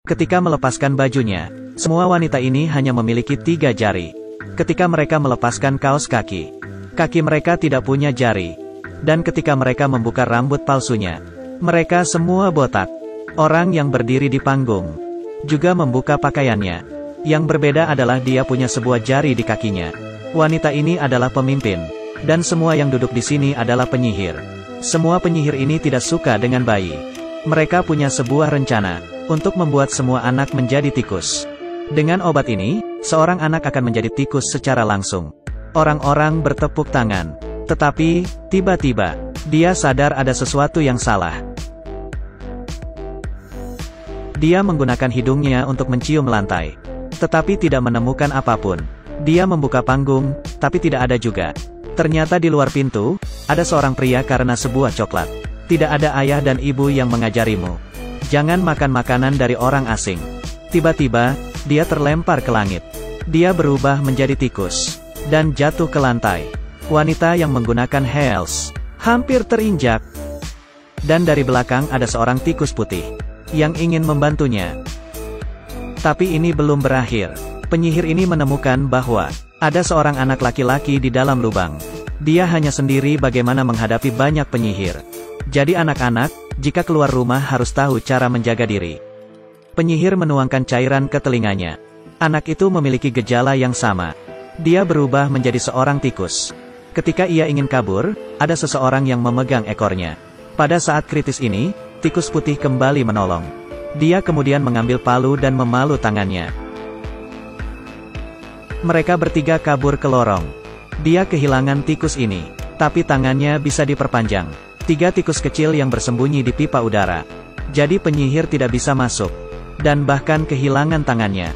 Ketika melepaskan bajunya, semua wanita ini hanya memiliki 3 jari. Ketika mereka melepaskan kaos kaki, kaki mereka tidak punya jari. Dan ketika mereka membuka rambut palsunya, mereka semua botak. Orang yang berdiri di panggung juga membuka pakaiannya. Yang berbeda adalah dia punya sebuah jari di kakinya. Wanita ini adalah pemimpin, dan semua yang duduk di sini adalah penyihir. Semua penyihir ini tidak suka dengan bayi. Mereka punya sebuah rencana untuk membuat semua anak menjadi tikus. Dengan obat ini, seorang anak akan menjadi tikus secara langsung. Orang-orang bertepuk tangan. Tetapi, tiba-tiba, dia sadar ada sesuatu yang salah. Dia menggunakan hidungnya untuk mencium lantai. Tetapi tidak menemukan apapun. Dia membuka panggung, tapi tidak ada juga. Ternyata di luar pintu, ada seorang pria karena sebuah coklat. Tidak ada ayah dan ibu yang mengajarimu. Jangan makan makanan dari orang asing. Tiba-tiba, dia terlempar ke langit. Dia berubah menjadi tikus, dan jatuh ke lantai. Wanita yang menggunakan heels hampir terinjak. Dan dari belakang ada seorang tikus putih yang ingin membantunya. Tapi ini belum berakhir. Penyihir ini menemukan bahwa ada seorang anak laki-laki di dalam lubang. Dia hanya sendiri bagaimana menghadapi banyak penyihir. Jadi anak-anak, jika keluar rumah harus tahu cara menjaga diri. Penyihir menuangkan cairan ke telinganya. Anak itu memiliki gejala yang sama. Dia berubah menjadi seorang tikus. Ketika ia ingin kabur, ada seseorang yang memegang ekornya. Pada saat kritis ini, tikus putih kembali menolong. Dia kemudian mengambil palu dan memalu tangannya. Mereka bertiga kabur ke lorong. Dia kehilangan tikus ini, tapi tangannya bisa diperpanjang. 3 tikus kecil yang bersembunyi di pipa udara. Jadi penyihir tidak bisa masuk. Dan bahkan kehilangan tangannya.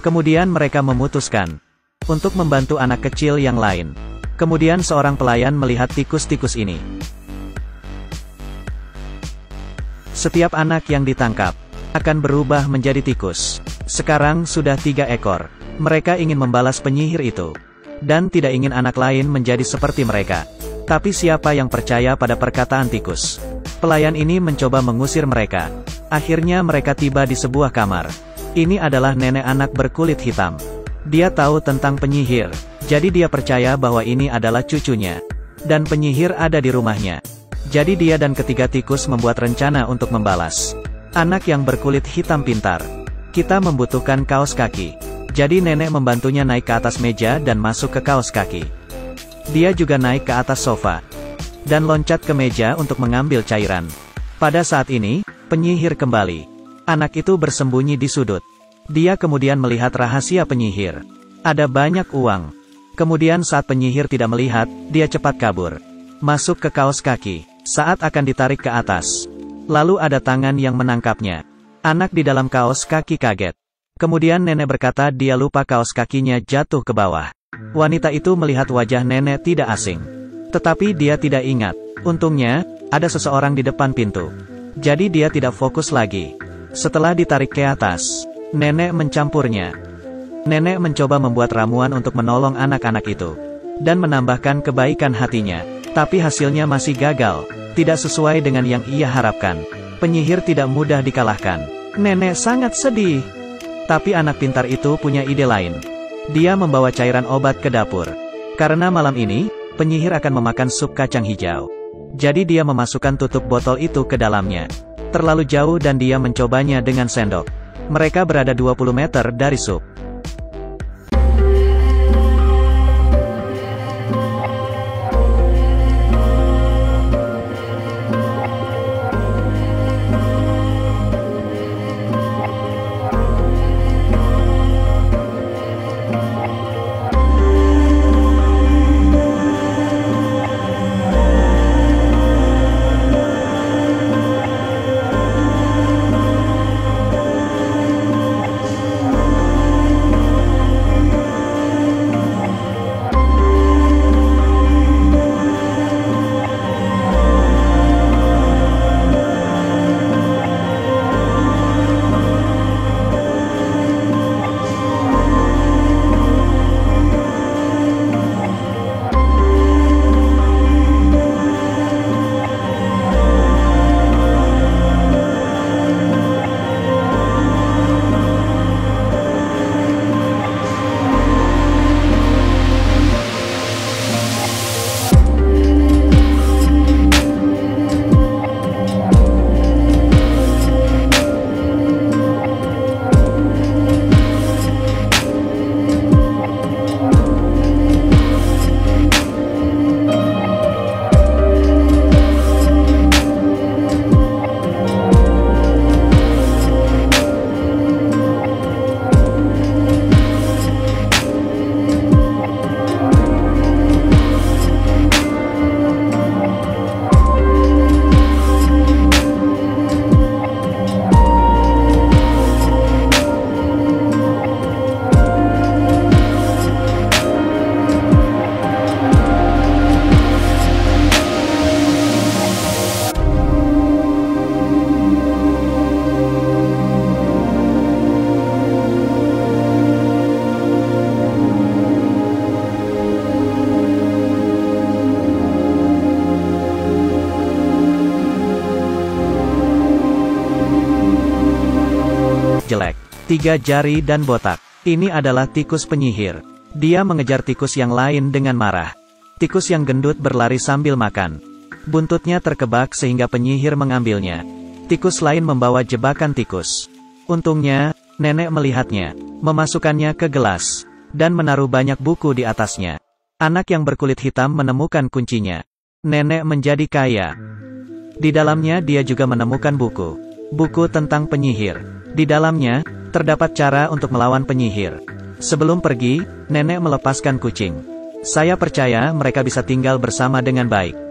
Kemudian mereka memutuskan untuk membantu anak kecil yang lain. Kemudian seorang pelayan melihat tikus-tikus ini. Setiap anak yang ditangkap akan berubah menjadi tikus. Sekarang sudah 3 ekor. Mereka ingin membalas penyihir itu. Dan tidak ingin anak lain menjadi seperti mereka. Tapi siapa yang percaya pada perkataan tikus? Pelayan ini mencoba mengusir mereka. Akhirnya mereka tiba di sebuah kamar. Ini adalah nenek anak berkulit hitam. Dia tahu tentang penyihir. Jadi dia percaya bahwa ini adalah cucunya. Dan penyihir ada di rumahnya. Jadi dia dan ketiga tikus membuat rencana untuk membalas. Anak yang berkulit hitam pintar. Kita membutuhkan kaos kaki. Jadi nenek membantunya naik ke atas meja dan masuk ke kaos kaki. Dia juga naik ke atas sofa. Dan loncat ke meja untuk mengambil cairan. Pada saat ini, penyihir kembali. Anak itu bersembunyi di sudut. Dia kemudian melihat rahasia penyihir. Ada banyak uang. Kemudian saat penyihir tidak melihat, dia cepat kabur. Masuk ke kaos kaki. Saat akan ditarik ke atas. Lalu ada tangan yang menangkapnya. Anak di dalam kaos kaki kaget. Kemudian nenek berkata dia lupa kaos kakinya jatuh ke bawah. Wanita itu melihat wajah nenek tidak asing. Tetapi dia tidak ingat. Untungnya, ada seseorang di depan pintu. Jadi dia tidak fokus lagi. Setelah ditarik ke atas, nenek mencampurnya. Nenek mencoba membuat ramuan untuk menolong anak-anak itu. Dan menambahkan kebaikan hatinya. Tapi hasilnya masih gagal. Tidak sesuai dengan yang ia harapkan. Penyihir tidak mudah dikalahkan. Nenek sangat sedih. Tapi anak pintar itu punya ide lain. Dia membawa cairan obat ke dapur. Karena malam ini, penyihir akan memakan sup kacang hijau. Jadi dia memasukkan tutup botol itu ke dalamnya. Terlalu jauh dan dia mencobanya dengan sendok. Mereka berada 20 meter dari sup. jelek, 3 jari dan botak. Ini adalah tikus penyihir. Dia mengejar tikus yang lain dengan marah. Tikus yang gendut berlari sambil makan. Buntutnya terkebak sehingga penyihir mengambilnya. Tikus lain membawa jebakan tikus. Untungnya, nenek melihatnya, memasukkannya ke gelas, dan menaruh banyak buku di atasnya. Anak yang berkulit hitam menemukan kuncinya. Nenek menjadi kaya. Di dalamnya dia juga menemukan buku. Buku tentang penyihir. Di dalamnya, terdapat cara untuk melawan penyihir. Sebelum pergi, nenek melepaskan kucing. Saya percaya mereka bisa tinggal bersama dengan baik.